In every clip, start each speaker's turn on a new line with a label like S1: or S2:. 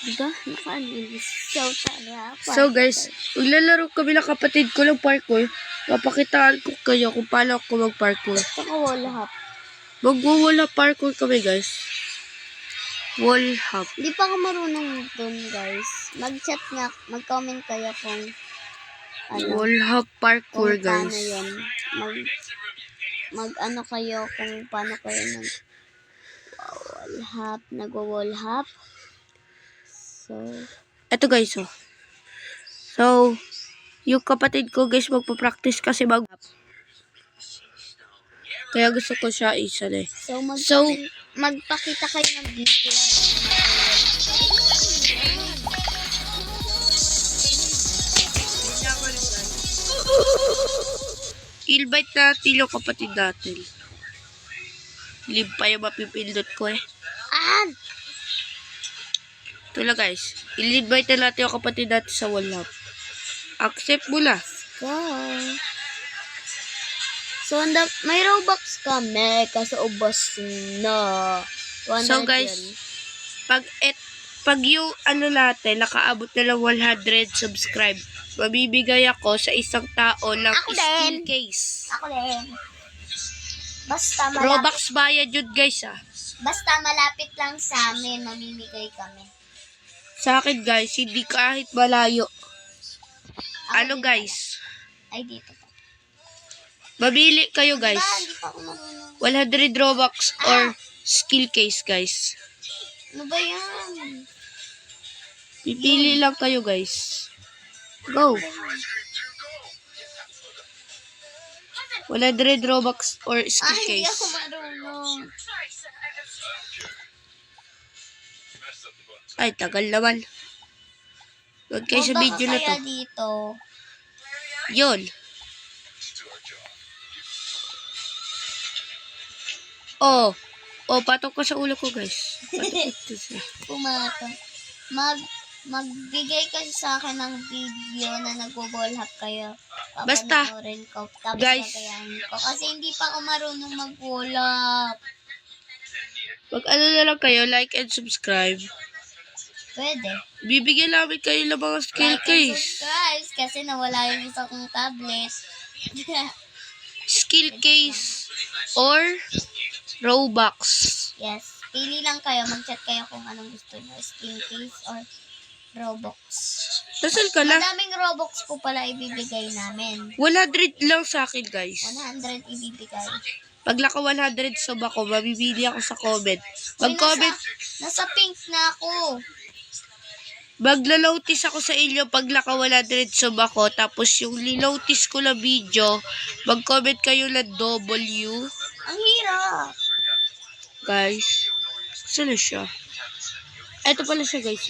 S1: Diba? Naka-anis. So, tara.
S2: So guys, maglalaro kami ng kapatid ko ng parkour. Papakitaan ko kayo kung paano ako mag-parkour.
S1: Saka wall hop.
S2: Mag-wall parkour kami guys. Wall hop.
S1: Hindi pa ako marunong dun, guys. Mag-chat nga, mag-comment kayo kung
S2: Wall hop parkour
S1: kung paano
S2: guys.
S1: yun. Mag-ano kayo kung paano kayo wall hop, nag-wall hop. So,
S2: Eto guys, oh. So, yung kapatid ko guys magpa-practice kasi kaya gusto ko siya isalay.
S1: So, magpakita kayo ng video.
S2: Invite natin yung kapatid natin. Live pa yung mapipindot ko eh. Ito lang guys. I-invite na natin yung kapatid natin sa wall hop. Accept mo na.
S1: Go. So, may Robux kami kasi ubos na.
S2: So guys, pag yung ano natin, nakaabot na lang 100 subscribe, mabibigay ako sa isang tao ng skill case.
S1: Ako din. Basta malapit.
S2: Robux bayad yun guys ah.
S1: Basta malapit lang sa amin, mamimigay kami.
S2: Sa akin guys, hindi kahit malayo. Ano guys?
S1: Ay, dito pa.
S2: Mabili kayo guys.
S1: Hindi pa ako marunong.
S2: 100 Robux or skill case guys.
S1: Ano ba yan?
S2: Pipili lang kayo guys. Go. 100 Robux or skill
S1: Hindi
S2: case.
S1: ako marunong.
S2: Ay, tagal naman. Huwag kayo sa video na to.
S1: Baka kaya dito.
S2: Yun. Oh, patok ko sa ulo ko, guys.
S1: Pumato. Magbigay kasi sa akin ng video na nag-wall hop kayo.
S2: Basta,
S1: ko, tapos
S2: guys,
S1: gagayahin ko. Kasi hindi pa ako marunong mag-wall hop.
S2: Pag ano na lang kayo, like and subscribe.
S1: Pwede.
S2: Bibigyan namin kayo ng mga skill
S1: Like and
S2: case.
S1: subscribe kasi nawala yung isa kong tablet.
S2: Skill case or Robux.
S1: Yes. Pili lang kayo. Mag-chat kayo kung anong gusto nyo. Skill case or Robux.
S2: Nasaan ka na?
S1: Madaming Robux po pala ibibigay namin.
S2: 100 lang sa akin, guys.
S1: 100 ibibigay.
S2: Pag naka 100 sub ako, mabibili ako sa comment. Mag-comment.
S1: Nasa pink na ako.
S2: Magla-notice ako sa inyo pag naka 100 sub ako. Tapos yung li-notice ko na video, mag-comment kayo na W.
S1: Ang hirap.
S2: Guys, saan na siya? Eto pala siya, guys.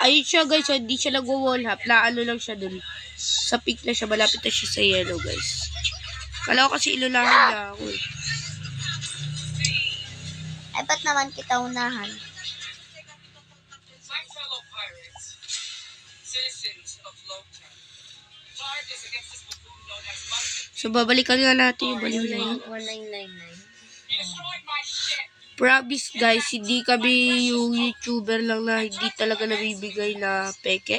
S2: Ayun siya, guys. Hindi siya nag-wall hop. Naano lang siya dun. Sa pink na siya. Malapit na siya sa yellow, guys. Kala ko kasi ilulahan niya ako eh.
S1: Ay, ba't naman kita unahan?
S2: So, babalikan nga natin yung baliw na yun.
S1: 1999.
S2: Promise guys, hindi kami yung YouTuber lang na hindi talaga nabibigay na peke.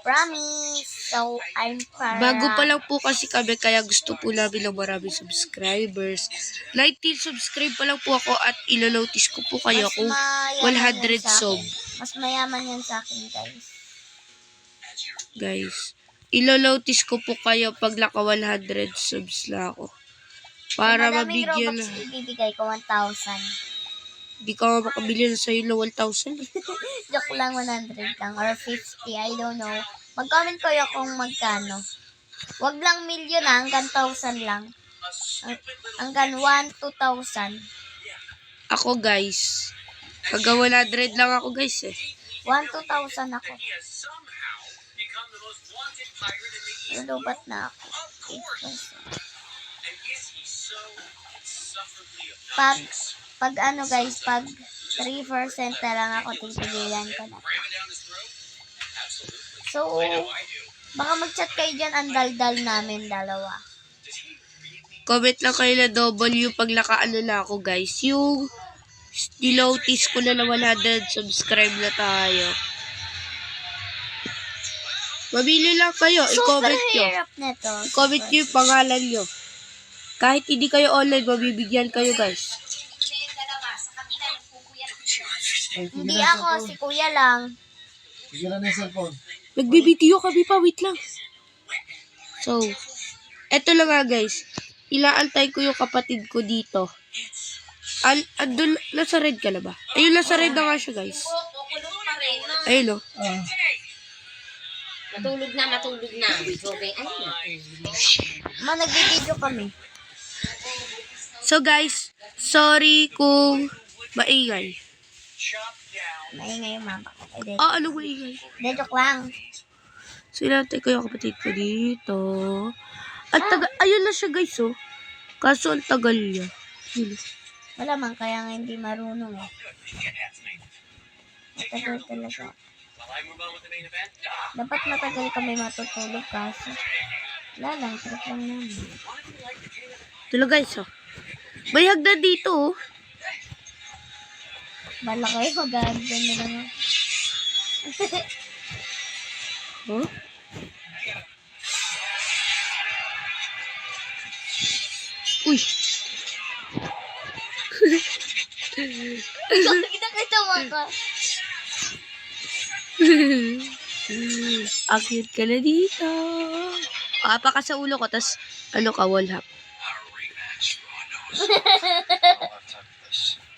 S1: Promise. So, I'm para.
S2: Bago pa lang po kasi kami, kaya gusto po namin ng maraming subscribers. 19 subscribe pa lang po ako at ilo-notice ko po kayo kung 100 sub.
S1: Mas mayaman yan sa akin, guys.
S2: Guys, ilo-notice ko po kayo pag naka 100 subs na ako. Para mabigyan na.
S1: Robux ibibigay ko 1,000.
S2: Di ka makabili na sa'yo na 1,000.
S1: Joke lang, 100 lang or 50, I don't know. Mag-comment kayo kung magkano. Wag lang million na, hanggang 1,000 lang. Hanggang 1 to 1,000.
S2: Ako guys, hanggang 100 lang ako guys eh.
S1: 1 to 1,000 ako. Lulubat na ako. 8%. Pag ano guys, pag 3% na lang ako, titigilan ko na. So, baka mag-chat kayo dyan, ang daldal namin dalawa.
S2: Comment lang kayo na W pag nakaano na ako guys. Yung Nilotis ko na 100 subscribe na tayo. Mabili lang kayo.
S1: Super
S2: I-comment nyo.
S1: hirap na to.
S2: I-comment nyo yung pangalan nyo. Kahit hindi kayo online, mabibigyan kayo guys.
S1: Hindi ako, si kuya lang.
S3: Sige lang yung cellphone.
S2: Nagbibideo kami pa, wait lang. So, eto lang nga guys. Ilaantay ko yung kapatid ko dito. Andun, nasa red ka na ba? Ayun, nasa red na nga siya guys. Ayun o.
S4: Matulog na. Jobe, ay,
S1: Nagbibideo kami.
S2: So guys, sorry kung maingay.
S1: Maingay yung mama ko. Ay,
S2: Ano maingay?
S1: de, joke lang.
S2: So, inaantay ko yung kapatid ko dito. Ayun na siya guys oh. Kaso ang tagal niya. Yun.
S1: Wala man, kaya nga hindi marunong eh. Matagal talaga. Dapat matagal kami matutulog kaso. Wala lang, trip lang namin.
S2: Ito guys oh. May hagdan dito oh.
S1: Bala kayo, mag-aagdan na lang.
S2: Huh? Uy.
S1: Kita mo ka.
S2: Akit ka na dito. Apa ka sa ulo ko, tas ano ka, wall hop.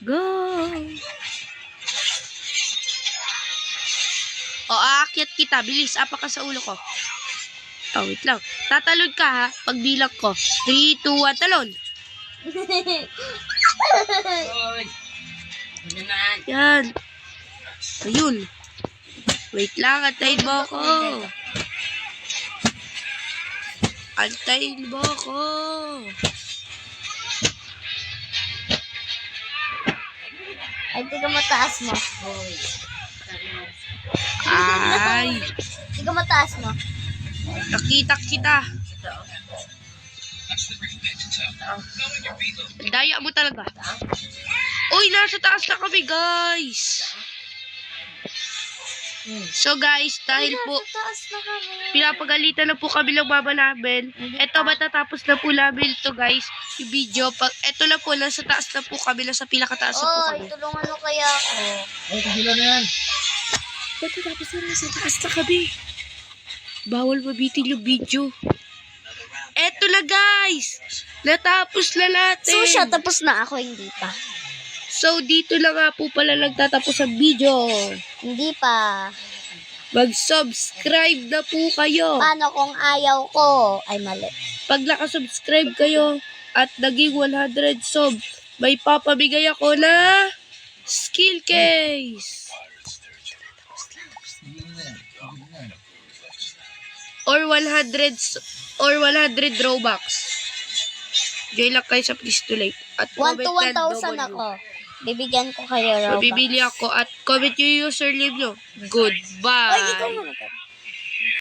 S2: Go! Aakyat kita. Bilis, apa ka sa ulo ko. Wait lang. Tatalon ka ha, pagbilang ko. 3, 2, 1, talon. Yan. Ayun. Wait lang, antayin mo ako. Antayin mo ako.
S1: Ay, tiga mataas mo.
S2: Ay.
S1: Tiga mataas mo.
S2: Nakita kita. Daya mo talaga. Uy, nasa taas na kami, guys. So, guys, dahil po
S1: Mataas na kami.
S2: pinapagalitan na po kami ng mama namin. Eto, matatapos na po namin ito, guys. Yung video. Eto na po, nasa taas na po kami. Nasa pinakataas na po
S1: Oy,
S2: kami.
S1: tulungan mo kaya ako.
S3: Ay, tigilan na yan.
S2: Matatapos na nasa taas na kami. Bawal mabitin yung video. Eto na, guys. Natapos na natin.
S1: So, siya, tapos na ako, hindi pa.
S2: So, dito na nga po pala nagtatapos ang video.
S1: Hindi pa.
S2: Mag-subscribe na po kayo.
S1: Paano kung ayaw ko? Ay, mali.
S2: Pag nakasubscribe kayo at naging 100 sub, may papabigay ako na skill case. Or 100 Robux. Join lang kayo sa Please to Like. At
S1: 1 to
S2: comment
S1: 1,000 ako. Bibigyan ko kayo, Robux.
S2: Mabibili ako at comment yung username nyo. Goodbye.
S1: Ay, ikaw na.